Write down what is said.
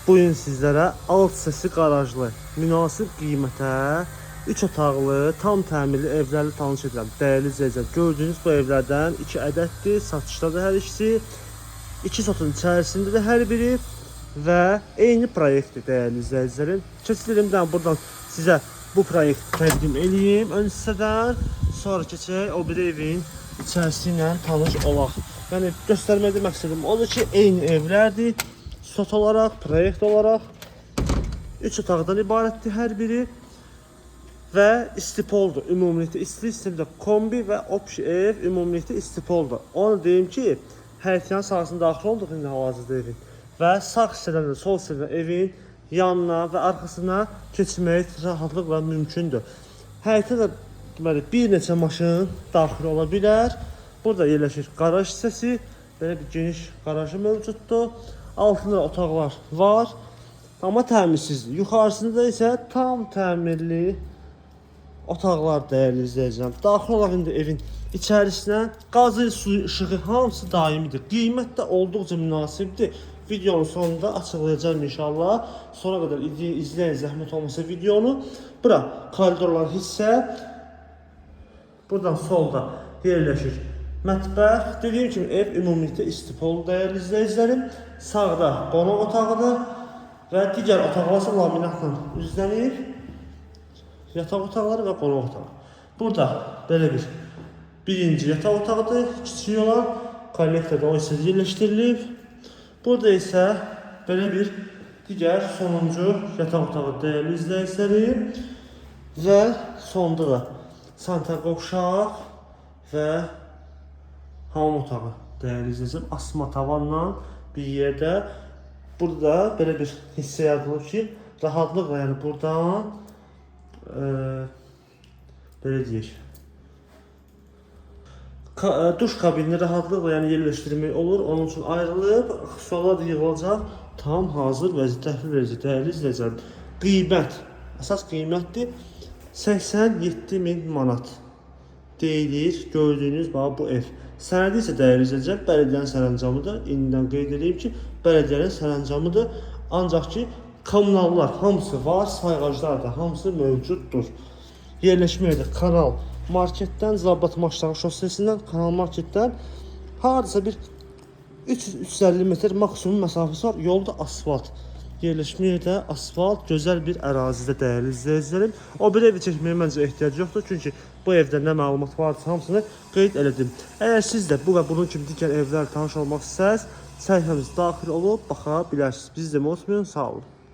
Bu gün sizlərə alt səsi qarajlı, münasib qiymətə 3 otaqlı, tam təmirli evlərlə tanış edirəm. Dəyərli izləyicilər, gördüyünüz bu evlərdən 2 ədəddir, satışdadır hər ikisi. 2 sotun içərisindədir hər biri və eyni proyektdir dəyərli izləyicilərim. Keçirim buradan sizə bu proyekti təqdim edeyim öncədən, sonra keçək o bir evin içərisi ilə tanış olaq. Yəni göstərməkdə məqsədim odur ki, eyni evlərdir. Sot olarak, proyekt olarak 3 otaqdan ibarətdir hər biri və istipoldur. Ümumilikdə istili sistemdə kombi və opsi ev ümumilikdə istipoldur. Onu deyim ki, həyətyan sahəsində daxil olduq indi hal-hazırda evin və sağ hissədən də sol hissədən evin yanına və arxasına keçmək rahatlıqla mümkündür. Həyətə də deməli bir neçə maşın daxil ola bilər. Burada yerləşir qaraj hissəsi, belə bir geniş qarajı mövcuddur. Altında otaqlar var, amma təmirsizdir. Yuxarısında isə tam təmirli otaqlar dəyərli izləyicilər. Daxil olaraq indi evin içərisinə qazı, suyu, işığı hamısı daimidir. Qiymət də olduqca münasibdir. Videonun sonunda açıqlayacağım inşallah. Sonra qədər izləyin, zəhmət olmasa videonu. Bura koridorlar hissə. Buradan solda yerləşir mətbəx. Dediyim kimi ev ümumilikdə istipol dəyərli izləyicilərim. Sağda qonaq otağıdır və digər otaqlar isə laminatla üzlənir. Yataq otaqları və qonaq otağı. Burada belə bir birinci yataq otağıdır, kiçik olan kollektorda o isə yerləşdirilib. Burada isə belə bir digər sonuncu yataq otağı dəyərli izləyicilərim və sonda da sanitar qovşaq və hamam otağı dəyərli izləyicilərim, asma tavanla bir yerdə. Burada belə bir hissə yaradılıb ki, rahatlıqla yəni buradan belə deyək, duş kabinini rahatlıqla yəni yerləşdirmək olur. Onun üçün ayrılıb, sola da yığılacaq, tam hazır vəziyyətdə təhvil verəcək dəyərli izləyicilərim. Qiymət, əsas qiymətdir 87.000 manat deyilir. Gördüyünüz bu ev. Sənədi isə dəyərli izləyicilər, bələdiyyənin sərəncamıdır. İndidən qeyd edeyim ki, bələdiyyənin sərəncamıdır. Ancaq ki, kommunallar hamısı var, sayğaclar da hamısı mövcuddur. Yerləşmə yeri Kanal Marketdən, Zabrat Maçlağı şossesindən, Kanal Marketdən hardasa bir 350 metr maksimum məsafəsi var. Yolda asfalt. Yerləşmə yerdə asfalt, gözəl bir ərazidə dəyərli izləyicilərim. O bir evi çəkməyə məncə ehtiyac yoxdur. Çünki bu evdə nə məlumat varsa hamısını qeyd elədim. Əgər siz də bu və bunun kimi digər evlər tanış olmaq istərsəniz, səhifəmiz daxil olub baxa bilərsiniz. Bizi də unutmayın, sağ olun.